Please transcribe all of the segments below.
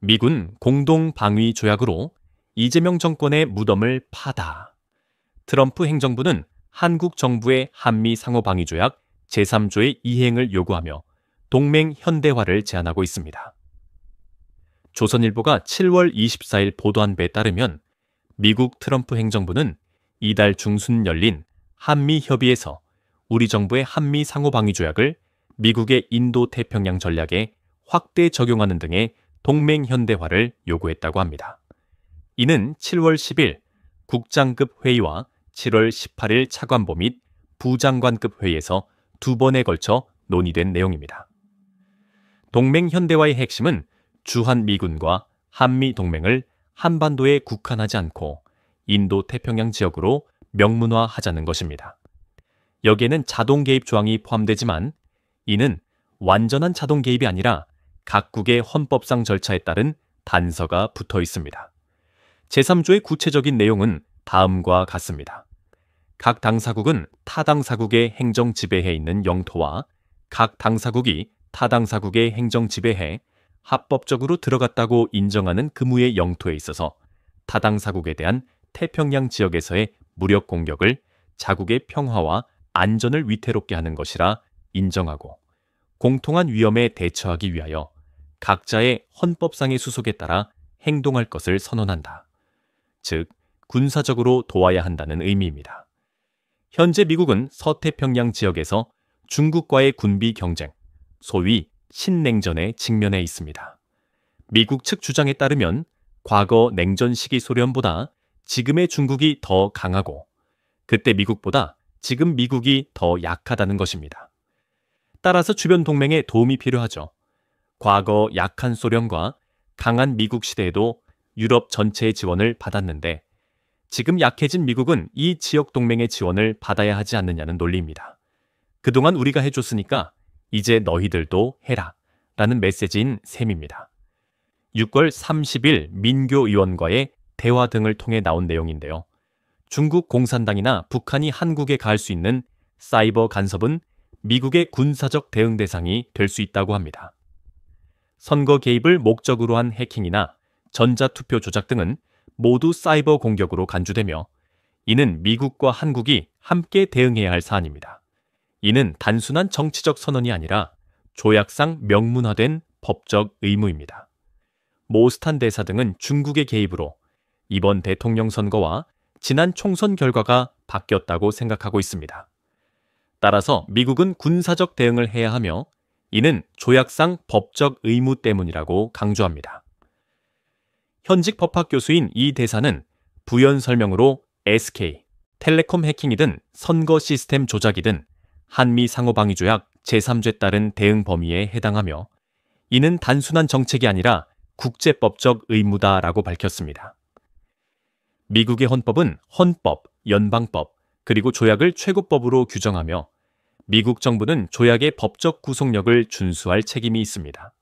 미군 공동방위조약으로 이재명 정권의 무덤을 파다. 트럼프 행정부는 한국 정부의 한미 상호방위조약 제3조의 이행을 요구하며 동맹 현대화를 제안하고 있습니다. 조선일보가 7월 24일 보도한 바에 따르면 미국 트럼프 행정부는 이달 중순 열린 한미협의에서 우리 정부의 한미 상호방위조약을 미국의 인도태평양 전략에 확대 적용하는 등의 동맹 현대화를 요구했다고 합니다. 이는 7월 10일 국장급 회의와 7월 18일 차관보 및 부장관급 회의에서 두 번에 걸쳐 논의된 내용입니다. 동맹 현대화의 핵심은 주한미군과 한미동맹을 한반도에 국한하지 않고 인도태평양 지역으로 명문화하자는 것입니다. 여기에는 자동 개입 조항이 포함되지만 이는 완전한 자동 개입이 아니라 각국의 헌법상 절차에 따른 단서가 붙어 있습니다. 제3조의 구체적인 내용은 다음과 같습니다. 각 당사국은 타당사국의 행정 지배해에 있는 영토와 각 당사국이 타당사국의 행정 지배해에 합법적으로 들어갔다고 인정하는 그무의 영토에 있어서 타당사국에 대한 태평양 지역에서의 무력 공격을 자국의 평화와 안전을 위태롭게 하는 것이라 인정하고 공통한 위험에 대처하기 위하여 각자의 헌법상의 수속에 따라 행동할 것을 선언한다. 즉, 군사적으로 도와야 한다는 의미입니다. 현재 미국은 서태평양 지역에서 중국과의 군비 경쟁, 소위 신냉전에 직면해 있습니다. 미국 측 주장에 따르면 과거 냉전 시기 소련보다 지금의 중국이 더 강하고 그때 미국보다 지금 미국이 더 약하다는 것입니다. 따라서 주변 동맹에 도움이 필요하죠. 과거 약한 소련과 강한 미국 시대에도 유럽 전체의 지원을 받았는데 지금 약해진 미국은 이 지역 동맹의 지원을 받아야 하지 않느냐는 논리입니다. 그동안 우리가 해줬으니까 이제 너희들도 해라 라는 메시지인 셈입니다. 6월 30일 민교의원과의 대화 등을 통해 나온 내용인데요. 중국 공산당이나 북한이 한국에 가할 수 있는 사이버 간섭은 미국의 군사적 대응 대상이 될 수 있다고 합니다. 선거 개입을 목적으로 한 해킹이나 전자투표 조작 등은 모두 사이버 공격으로 간주되며 이는 미국과 한국이 함께 대응해야 할 사안입니다. 이는 단순한 정치적 선언이 아니라 조약상 명문화된 법적 의무입니다. 모스탄 대사 등은 중국의 개입으로 이번 대통령 선거와 지난 총선 결과가 바뀌었다고 생각하고 있습니다. 따라서 미국은 군사적 대응을 해야 하며 이는 조약상 법적 의무 때문이라고 강조합니다. 현직 법학 교수인 이 대사는 부연 설명으로 SK, 텔레콤 해킹이든 선거 시스템 조작이든 한미 상호방위조약 제3조에 따른 대응 범위에 해당하며 이는 단순한 정책이 아니라 국제법적 의무다라고 밝혔습니다. 미국의 헌법은 헌법, 연방법, 그리고 조약을 최고법으로 규정하며 미국 정부는 조약의 법적 구속력을 준수할 책임이 있습니다.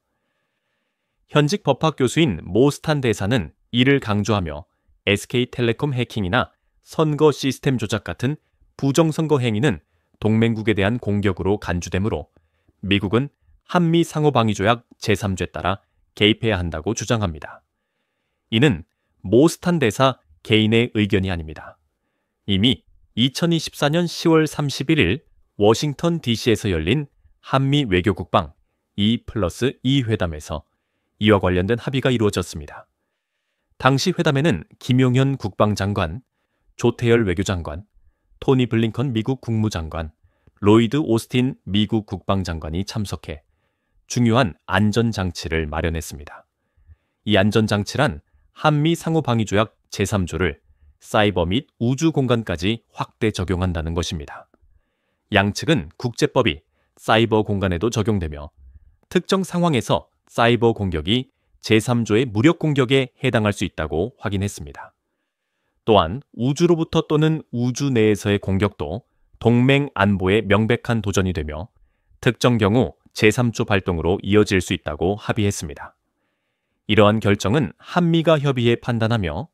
현직 법학 교수인 모스탄 대사는 이를 강조하며 SK텔레콤 해킹이나 선거 시스템 조작 같은 부정선거 행위는 동맹국에 대한 공격으로 간주되므로 미국은 한미 상호방위조약 제3조에 따라 개입해야 한다고 주장합니다. 이는 모스탄 대사 개인의 의견이 아닙니다. 이미 2024년 10월 31일 워싱턴 DC에서 열린 한미 외교국방 2+2 회담에서 이와 관련된 합의가 이루어졌습니다. 당시 회담에는 김용현 국방장관, 조태열 외교장관, 토니 블링컨 미국 국무장관, 로이드 오스틴 미국 국방장관이 참석해 중요한 안전장치를 마련했습니다. 이 안전장치란 한미 상호방위조약 제3조를 사이버 및 우주 공간까지 확대 적용한다는 것입니다. 양측은 국제법이 사이버 공간에도 적용되며 특정 상황에서 사이버 공격이 제3조의 무력 공격에 해당할 수 있다고 확인했습니다. 또한 우주로부터 또는 우주 내에서의 공격도 동맹 안보에 명백한 도전이 되며 특정 경우 제3조 발동으로 이어질 수 있다고 합의했습니다. 이러한 결정은 한미가 협의해 판단하며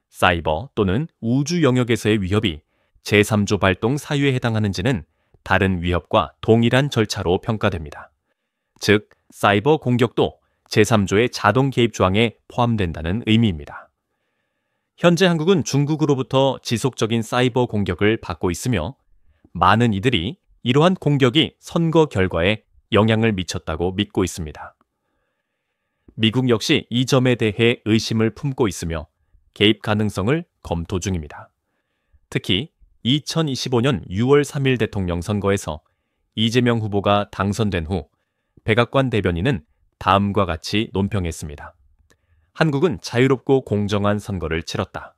사이버 또는 우주 영역에서의 위협이 제3조 발동 사유에 해당하는지는 다른 위협과 동일한 절차로 평가됩니다. 즉, 사이버 공격도 제3조의 자동 개입 조항에 포함된다는 의미입니다. 현재 한국은 중국으로부터 지속적인 사이버 공격을 받고 있으며 많은 이들이 이러한 공격이 선거 결과에 영향을 미쳤다고 믿고 있습니다. 미국 역시 이 점에 대해 의심을 품고 있으며 개입 가능성을 검토 중입니다. 특히 2025년 6월 3일 대통령 선거에서 이재명 후보가 당선된 후 백악관 대변인은 다음과 같이 논평했습니다. 한국은 자유롭고 공정한 선거를 치렀다.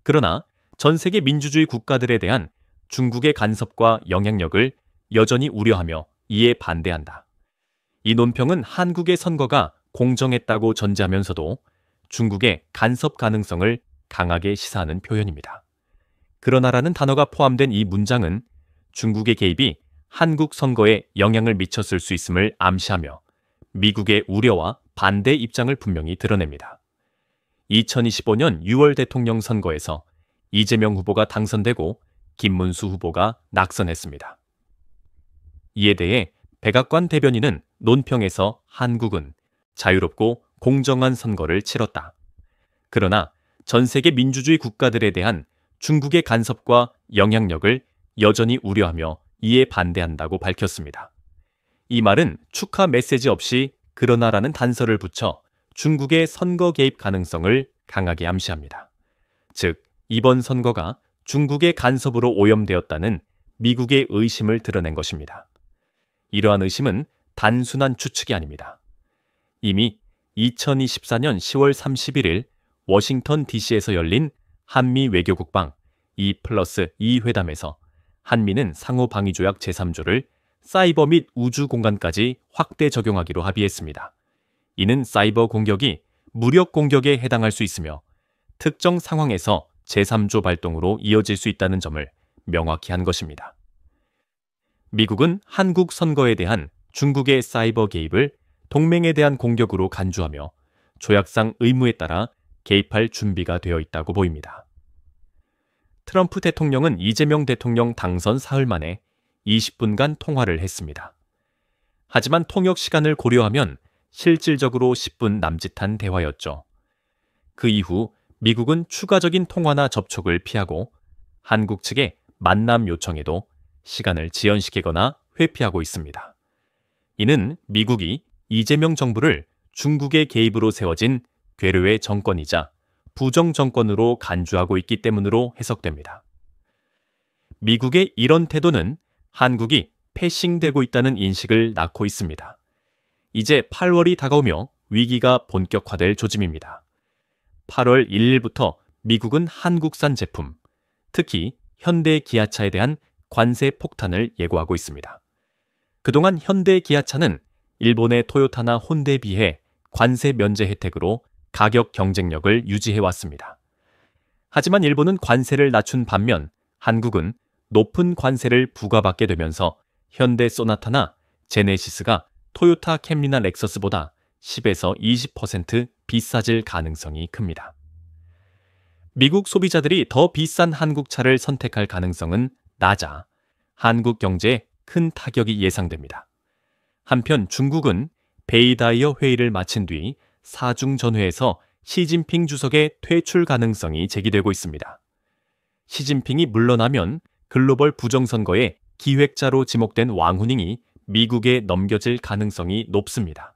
그러나 전 세계 민주주의 국가들에 대한 중국의 간섭과 영향력을 여전히 우려하며 이에 반대한다. 이 논평은 한국의 선거가 공정했다고 전제하면서도 중국의 간섭 가능성을 강하게 시사하는 표현입니다. 그러나라는 단어가 포함된 이 문장은 중국의 개입이 한국 선거에 영향을 미쳤을 수 있음을 암시하며 미국의 우려와 반대 입장을 분명히 드러냅니다. 2025년 6월 대통령 선거에서 이재명 후보가 당선되고 김문수 후보가 낙선했습니다. 이에 대해 백악관 대변인은 논평에서 한국은 자유롭고 공정한 선거를 치렀다. 그러나 전 세계 민주주의 국가들에 대한 중국의 간섭과 영향력을 여전히 우려하며 이에 반대한다고 밝혔습니다. 이 말은 축하 메시지 없이 그러나라는 단서를 붙여 중국의 선거 개입 가능성을 강하게 암시합니다. 즉, 이번 선거가 중국의 간섭으로 오염되었다는 미국의 의심을 드러낸 것입니다. 이러한 의심은 단순한 추측이 아닙니다. 이미 2024년 10월 31일 워싱턴 DC에서 열린 한미 외교국방 2+2 회담에서 한미는 상호방위조약 제3조를 사이버 및 우주 공간까지 확대 적용하기로 합의했습니다. 이는 사이버 공격이 무력 공격에 해당할 수 있으며 특정 상황에서 제3조 발동으로 이어질 수 있다는 점을 명확히 한 것입니다. 미국은 한국 선거에 대한 중국의 사이버 개입을 동맹에 대한 공격으로 간주하며 조약상 의무에 따라 개입할 준비가 되어 있다고 보입니다. 트럼프 대통령은 이재명 대통령 당선 사흘 만에 20분간 통화를 했습니다. 하지만 통역 시간을 고려하면 실질적으로 10분 남짓한 대화였죠. 그 이후 미국은 추가적인 통화나 접촉을 피하고 한국 측의 만남 요청에도 시간을 지연시키거나 회피하고 있습니다. 이는 미국이 이재명 정부를 중국의 개입으로 세워진 괴뢰의 정권이자 부정 정권으로 간주하고 있기 때문으로 해석됩니다. 미국의 이런 태도는 한국이 패싱되고 있다는 인식을 낳고 있습니다. 이제 8월이 다가오며 위기가 본격화될 조짐입니다. 8월 1일부터 미국은 한국산 제품, 특히 현대 기아차에 대한 관세 폭탄을 예고하고 있습니다. 그동안 현대 기아차는 일본의 토요타나 혼다에 비해 관세 면제 혜택으로 가격 경쟁력을 유지해왔습니다. 하지만 일본은 관세를 낮춘 반면 한국은 높은 관세를 부과받게 되면서 현대 소나타나 제네시스가 토요타 캠리나 렉서스보다 10에서 20% 비싸질 가능성이 큽니다. 미국 소비자들이 더 비싼 한국 차를 선택할 가능성은 낮아 한국 경제에 큰 타격이 예상됩니다. 한편 중국은 베이다이어 회의를 마친 뒤 사중 전회에서 시진핑 주석의 퇴출 가능성이 제기되고 있습니다. 시진핑이 물러나면 글로벌 부정선거의 기획자로 지목된 왕후닝이 미국에 넘겨질 가능성이 높습니다.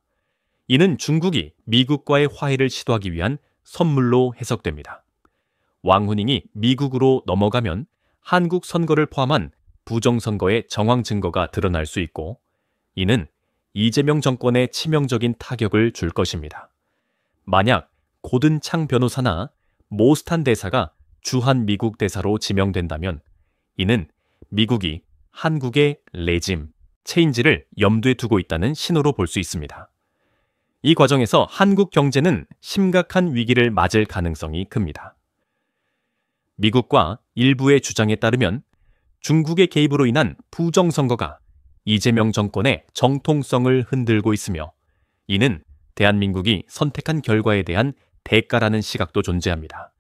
이는 중국이 미국과의 화해를 시도하기 위한 선물로 해석됩니다. 왕후닝이 미국으로 넘어가면 한국 선거를 포함한 부정선거의 정황 증거가 드러날 수 있고 이는 이재명 정권에 치명적인 타격을 줄 것입니다. 만약 고든창 변호사나 모스탄 대사가 주한 미국 대사로 지명된다면 이는 미국이 한국의 레짐, 체인지를 염두에 두고 있다는 신호로 볼 수 있습니다. 이 과정에서 한국 경제는 심각한 위기를 맞을 가능성이 큽니다. 미국과 일부의 주장에 따르면 중국의 개입으로 인한 부정선거가 이재명 정권의 정통성을 흔들고 있으며 이는 대한민국이 선택한 결과에 대한 대가라는 시각도 존재합니다.